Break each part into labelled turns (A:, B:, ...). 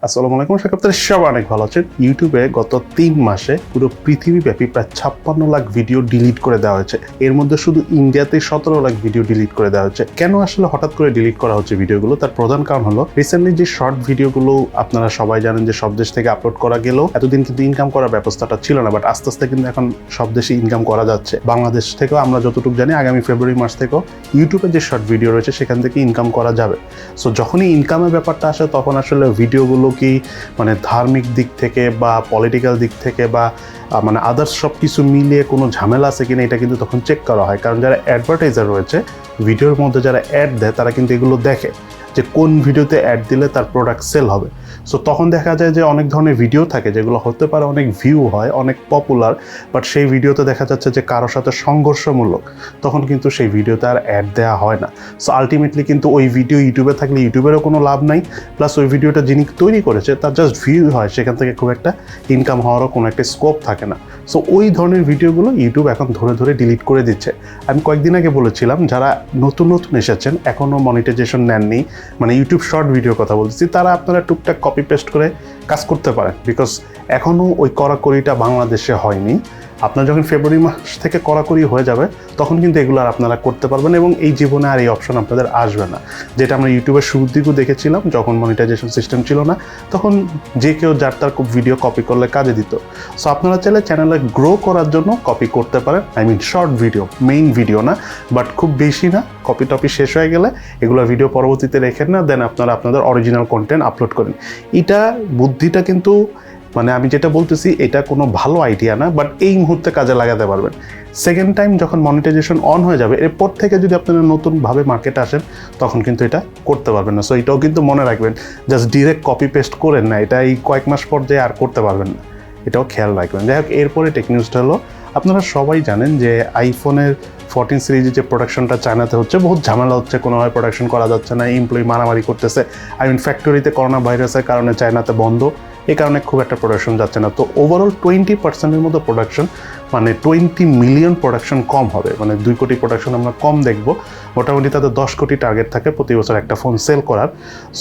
A: আসসালামু আলাইকুম, আশা করি সবাই অনেক ভালো আছেন। ইউটিউবে গত 3 মাসে পুরো পৃথিবীব্যাপী প্রায় 56 লাখ ভিডিও ডিলিট করে দেওয়া হয়েছে। এর মধ্যে শুধু ইন্ডিয়াতেই 17 লাখ ভিডিও ডিলিট করে দেওয়া হচ্ছে। কেন আসলে হঠাৎ করে ডিলিট করা হচ্ছে ভিডিওগুলো? তার প্রধান কারণ হলো রিসেন্টলি যে শর্ট ভিডিওগুলো আপনারা সবাই জানেন যে সব দেশ থেকে আপলোড করা গেলেও এতদিন কিন্তু ইনকাম করার ব্যবস্থাটা ছিল না, বাট আস্তে আস্তে কিন্তু এখন সব দেশে ইনকাম করা যাচ্ছে। বাংলাদেশ থেকেও আমরা যতটুকু জানি আগামী ফেব্রুয়ারি মাস থেকেও ইউটিউবে যে শর্ট ভিডিও রয়েছে সেখান থেকে ইনকাম করা যাবে। সো যখনই ইনকামের ব্যাপারটা আসে তখন আসলে ভিডিওগুলো কি মানে ধার্মিক দিক থেকে বা পলিটিক্যাল দিক থেকে বা মানে আদার্স সব কিছু মিলিয়ে কোনো ঝামেলা আছে কিনা এটা কিন্তু তখন চেক করা হয়। কারণ যারা অ্যাডভার্টাইজার রয়েছে, ভিডিওর মধ্যে যারা অ্যাড দেয় তারা কিন্তু এগুলো দেখে যে কোন ভিডিওতে অ্যাড দিলে তার প্রোডাক্ট সেল হবে। সো তখন দেখা যায় যে অনেক ধরনের ভিডিও থাকে যেগুলো হতে পারে অনেক ভিউ হয়, অনেক পপুলার, বাট সেই ভিডিওতে দেখা যাচ্ছে যে কারোর সাথে সংঘর্ষমূলক, তখন কিন্তু সেই ভিডিওতে আর অ্যাড দেওয়া হয় না। সো আলটিমেটলি কিন্তু ওই ভিডিও ইউটিউবে থাকলে ইউটিউবেরও কোনো লাভ নাই, প্লাস ওই ভিডিওটা যিনি তৈরি করেছে তার জাস্ট ভিউ হয়, সেখান থেকে খুব একটা ইনকাম হওয়ারও কোনো একটা স্কোপ থাকে না। সো ওই ধরনের ভিডিওগুলো ইউটিউব এখন ধরে ধরে ডিলিট করে দিচ্ছে। আমি কয়েকদিন আগে বলেছিলাম যারা নতুন নতুন এসেছেন, এখনও মনিটাইজেশন নেননি, মানে ইউটিউব শর্ট ভিডিওর কথা বলতেছি, তারা আপনারা টুকটাক কপি পেস্ট করে কাজ করতে পারেন, বিকজ এখনও ওই কড়াকড়িটা বাংলাদেশে হয়নি। আপনার যখন ফেব্রুয়ারি মাস থেকে কড়াকড়ি হয়ে যাবে তখন কিন্তু এগুলো আর আপনারা করতে পারবেন এবং এই জীবনে আর এই অপশন আপনাদের আসবে না, যেটা আমরা ইউটিউবের শুরুর দিকেও দেখেছিলাম। যখন মনিটাইজেশন সিস্টেম ছিল না তখন যে কেউ যার তার ভিডিও কপি করলে কাজে দিত। সো আপনারা চাইলে চ্যানেলে গ্রো করার জন্য কপি করতে পারেন, I mean short video, main video না, বাট খুব বেশি না। কপি টপি শেষ হয়ে গেলে এগুলো ভিডিও পরবর্তীতে রেখেন না, দেন আপনারা আপনাদের অরিজিনাল কন্টেন্ট আপলোড করেন। এটা বুদ্ধিটা কিন্তু মানে আমি যেটা বলতেছি এটা কোনো ভালো আইডিয়া না, বাট এই মুহূর্তে কাজে লাগাতে পারবেন। সেকেন্ড টাইম যখন মনিটাইজেশন অন হয়ে যাবে এরপর থেকে যদি আপনারা নতুনভাবে মার্কেটে আসেন তখন কিন্তু এটা করতে পারবেন না। সো এটাও কিন্তু মনে রাখবেন, জাস্ট ডিরেক্ট কপি পেস্ট করেন না, এটা এই কয়েক মাস পর যে আর করতে পারবেন না, এটাও খেয়াল রাখবেন। যাই হোক, এরপরে টেক নিউজটা হলো, আপনারা সবাই জানেন যে আইফোনের 14 সিরিজের যে প্রোডাকশনটা চায়নাতে হচ্ছে, বহুত ঝামেলা হচ্ছে, কোনোভাবে প্রোডাকশন করা যাচ্ছে না, এমপ্লয়ি মারামারি করতেছে। আই মিন ফ্যাক্টরিতে করোনা ভাইরাসের কারণে চায়নাতে বন্ধ, এই কারণে খুব একটা প্রোডাকশন যাচ্ছে না। তো ওভারঅল 20%-এর মতো প্রোডাকশন, মানে 20 মিলিয়ন প্রোডাকশন কম হবে, মানে 2 কোটি প্রোডাকশন আমরা কম দেখব। মোটামুটি তাদের 10 কোটি টার্গেট থাকে প্রতি বছর একটা ফোন সেল করার।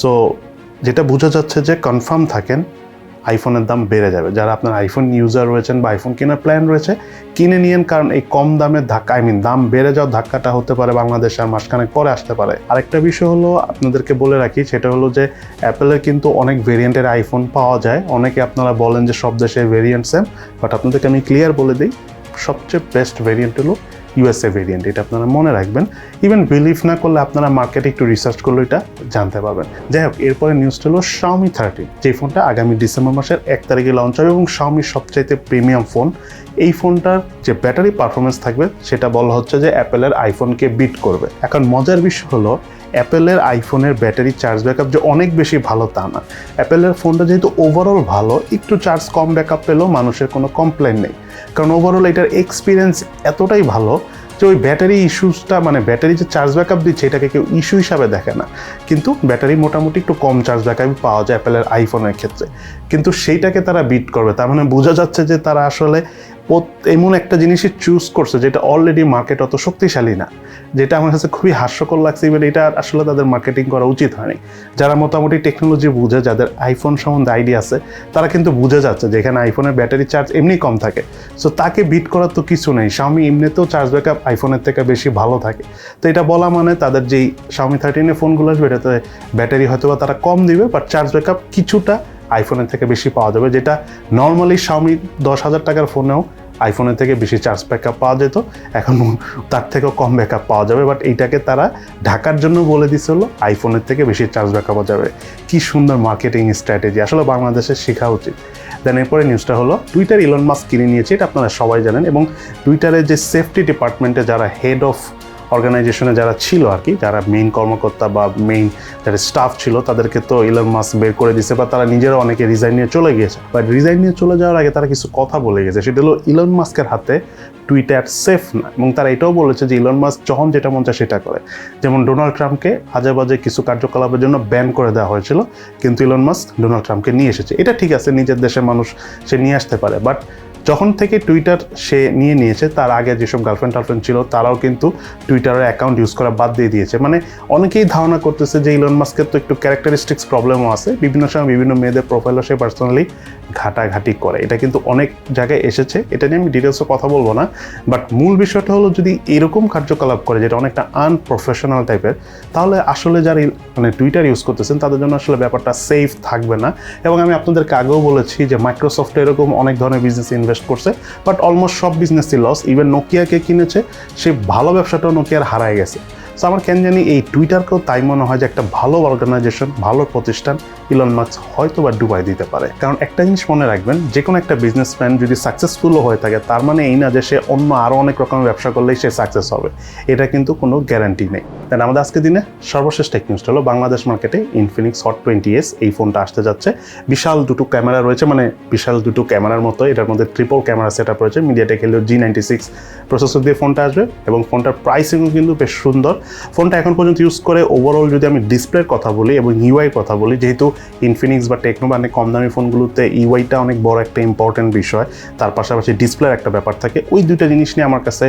A: সো যেটা বোঝা যাচ্ছে যে কনফার্ম থাকেন আইফোনের দাম বেড়ে যাবে। যারা আপনার আইফোন ইউজার রয়েছেন বা আইফোন কেনার প্ল্যান রয়েছে কিনে নিয়েন, কারণ এই কম দামের ধাক্কা, আই মিন দাম বেড়ে যাওয়ার ধাক্কাটা হতে পারে বাংলাদেশে আর মাসখানেক পরে আসতে পারে। আরেকটা বিষয় হলো আপনাদেরকে বলে রাখি, সেটা হলো যে অ্যাপেলের কিন্তু অনেক ভেরিয়েন্টের আইফোন পাওয়া যায়। অনেকে আপনারা বলেন যে সব দেশের ভেরিয়েন্ট সেম, বাট আপনাদেরকে আমি ক্লিয়ার বলে দিই, সবচেয়ে বেস্ট ভেরিয়েন্ট হলো ইউএসএ ভেরিয়েন্ট। এটা আপনারা মনে রাখবেন। ইভেন বিলিভ না করলে আপনারা মার্কেটে একটু রিসার্চ করলে এটা জানতে পারবেন। যাই হোক, এরপরে নিউজটা হলো Xiaomi 13, যে ফোনটা আগামী ডিসেম্বর মাসের 1 তারিখে লঞ্চ হবে এবং Xiaomiর সবচাইতে প্রিমিয়াম ফোন। এই ফোনটার যে ব্যাটারি পারফরমেন্স থাকবে সেটা বলা হচ্ছে যে অ্যাপেলের আইফোনকে বিট করবে। এখন মজার বিষয় হলো অ্যাপেলের আইফোনের ব্যাটারি চার্জ ব্যাকআপ যে অনেক বেশি ভালো তা না। অ্যাপেলের ফোনটা যেহেতু ওভারঅল ভালো, একটু চার্জ কম ব্যাকআপ পেলেও মানুষের কোনো কমপ্লেন নেই, কারণ ওভারঅল এটার এক্সপিরিয়েন্স এতটাই ভালো যে ওই ব্যাটারি ইস্যুসটা, মানে ব্যাটারি যে চার্জ ব্যাকআপ দিচ্ছে এটাকে কেউ ইস্যু হিসাবে দেখে না। কিন্তু ব্যাটারি মোটামুটি একটু কম চার্জ ব্যাকআপই পাওয়া যায় অ্যাপেলের আইফোনের ক্ষেত্রে, কিন্তু সেইটাকে তারা বিট করবে। তার মানে বোঝা যাচ্ছে যে তারা আসলে এমন একটা জিনিসই চুজ করছে যেটা অলরেডি মার্কেট অত শক্তিশালী না, যেটা আমার কাছে খুবই হাস্যকর লাগছে। এবার এটা আসলে তাদের মার্কেটিং করা উচিত হয়নি। যারা মোটামুটি টেকনোলজি বুঝে, যাদের আইফোন সম্বন্ধে আইডিয়া আছে, তারা কিন্তু বুঝে যাচ্ছে যে এখানে আইফোনের ব্যাটারি চার্জ এমনি কম থাকে, সো তাকে বিট করার তো কিছু নেই। Xiaomi এমনিতেও চার্জ ব্যাকআপ আইফোনের থেকে বেশি ভালো থাকে। তো এটা বলা মানে তাদের যেই Xiaomi 13 ফোনগুলো আসবে এটাতে ব্যাটারি হয়তো বা তারা কম দিবে, বাট চার্জ ব্যাকআপ কিছুটা আইফোনের থেকে বেশি পাওয়া যাবে, যেটা নর্মালি Xiaomi 10,000 টাকার ফোনেও আইফোনের থেকে বেশি চার্জ ব্যাকআপ পাওয়া যেত, এখন তার থেকেও কম ব্যাকআপ পাওয়া যাবে। বাট এইটাকে তারা ঢাকার জন্য বলে দিচ্ছে হলো আইফোনের থেকে বেশি চার্জ ব্যাকআপ পাওয়া যাবে। কি সুন্দর মার্কেটিং স্ট্র্যাটেজি, আসলে বাংলাদেশের শেখা উচিত। দেন এরপরে নিউজটা হলো টুইটার ইলন মাস্ক কিনে নিয়েছে, এটা আপনারা সবাই জানেন। এবং টুইটারের যে সেফটি ডিপার্টমেন্টে যারা হেড অফ অর্গানাইজেশনে যারা ছিল আর কি, যারা মেইন কর্মকর্তা বা মেইন যারা স্টাফ ছিল, তাদেরকে তো ইলন মাস্ক বের করে দিয়েছে বা তারা নিজেরা অনেকে রিজাইন নিয়ে চলে গিয়েছে। বাট রিজাইন নিয়ে চলে যাওয়ার আগে তারা কিছু কথা বলে গেছে, সেটা হলো ইলন মাস্কের হাতে টুইটার সেফ না। এবং তারা এটাও বলেছে যে ইলন মাস্ক যখন যেটা মন চায় সেটা করে। যেমন ডোনাল্ড ট্রাম্পকে আজে বাজে কিছু কার্যকলাপের জন্য ব্যান করে দেওয়া হয়েছিল, কিন্তু ইলন মাস্ক ডোনাল্ড ট্রাম্পকে নিয়ে এসেছে। এটা ঠিক আছে, নিজের দেশের মানুষ সে নিয়ে আসতে পারে, বাট যখন থেকে টুইটার সে নিয়েছে তার আগে যেসব গার্লফ্রেন্ড ছিল তারাও কিন্তু টুইটারের অ্যাকাউন্ট ইউজ করা বাদ দিয়ে দিয়েছে। মানে অনেকেই ধারণা করতেছে যে ইলন মাস্কের তো একটু ক্যারেক্টারিস্টিক্স প্রবলেমও আছে, বিভিন্ন সময় বিভিন্ন মেয়েদের প্রোফাইলও সে পার্সোনালি ঘাটাঘাটি করে, এটা কিন্তু অনেক জায়গায় এসেছে, এটা নিয়ে আমি ডিটেলসে কথা বলবো না। বাট মূল বিষয়টা হলো যদি এরকম কার্যকলাপ করে যেটা অনেকটা আনপ্রফেশনাল টাইপের, তাহলে আসলে যারা মানে টুইটার ইউজ করতেছেন তাদের জন্য আসলে ব্যাপারটা সেফ থাকবে না। এবং আমি আপনাদেরকে আগেও বলেছি যে মাইক্রোসফট এরকম অনেক ধরনের বিজনেস ইনভেস্ট করছে, বাট অলমোস্ট সব বিজনেসই লস। ইভেন নোকিয়াকে কিনেছে, সে ভালো ব্যবসাটাও নোকিয়ার হারায় গেছে। সো আমার কেন জানি এই টুইটারকেও তাই মনে হয় যে একটা ভালো অর্গানাইজেশন, ভালো প্রতিষ্ঠান ইলন মাস্ক হয়তো বা ডুবাই দিতে পারে। কারণ একটা জিনিস মনে রাখবেন, যে কোনো একটা বিজনেসম্যান যদি সাকসেসফুলও হয়ে থাকে তার মানে এই না যে সে অন্য আরও অনেক রকমের ব্যবসা করলেই সে সাকসেস হবে, এটা কিন্তু কোনো গ্যারান্টি নেই। তাই আমাদের আজকের দিনে সর্বশেষ টেক নিউজটা হলো বাংলাদেশ মার্কেটে ইনফিনিক্স হট 20s এই ফোনটা আসতে যাচ্ছে। বিশাল দুটো ক্যামেরা রয়েছে, মানে বিশাল দুটো ক্যামেরার মতো, এটার মধ্যে ট্রিপল ক্যামেরা সেট আপ রয়েছে। মিডিয়াটেক হেলিও G96 প্রসেসর দিয়ে ফোনটা আসবে এবং ফোনটার প্রাইসিংও কিন্তু বেশ সুন্দর। ফোনটা এখন পর্যন্ত ইউজ করে ওভারঅল যদি আমি ডিসপ্লের কথা বলি এবং ইউআই কথা বলি, যেহেতু ইনফিনিক্স বা টেকনো বা অনেক কম দামি ফোনগুলোতে ইউআইটা অনেক বড় একটা ইম্পর্টেন্ট বিষয়, তার পাশাপাশি ডিসপ্লের একটা ব্যাপার থাকে, ওই দুইটা জিনিস নিয়ে আমার কাছে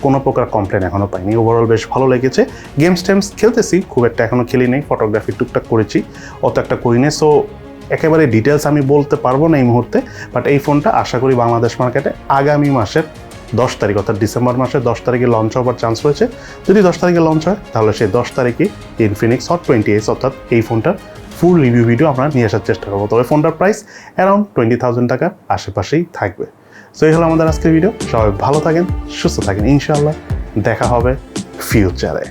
A: কোনো প্রকার কমপ্লেন এখনও পাইনি। ওভারঅল বেশ ভালো লেগেছে। গেমস টেমস খেলতেছি, খুব একটা এখনও খেলি নেই, ফটোগ্রাফি টুকটাক করেছি, অত একটা করি নেই। সো একেবারে ডিটেলস আমি বলতে পারবো না এই মুহূর্তে। বাট এই ফোনটা আশা করি বাংলাদেশ মার্কেটে আগামী মাসের 10 তারিখ অর্থাৎ ডিসেম্বর মাসের 10 তারিখে লঞ্চ হওয়ার চান্স রয়েছে। যদি 10 তারিখে লঞ্চ হয় তাহলে সেই 10 তারিখে ইনফিনিক্স হট 20s অর্থাৎ এই ফোনটার ফুল রিভিউ ভিডিও আমরা নিয়ে আসার চেষ্টা করবো। তবে ফোনটার প্রাইস অ্যারাউন্ড 20,000 টাকার আশেপাশেই থাকবে। সো এই হলো আমাদের আজকের ভিডিও। সবাই ভালো থাকেন, সুস্থ থাকেন, ইনশাআল্লাহ দেখা হবে ফিউচারে।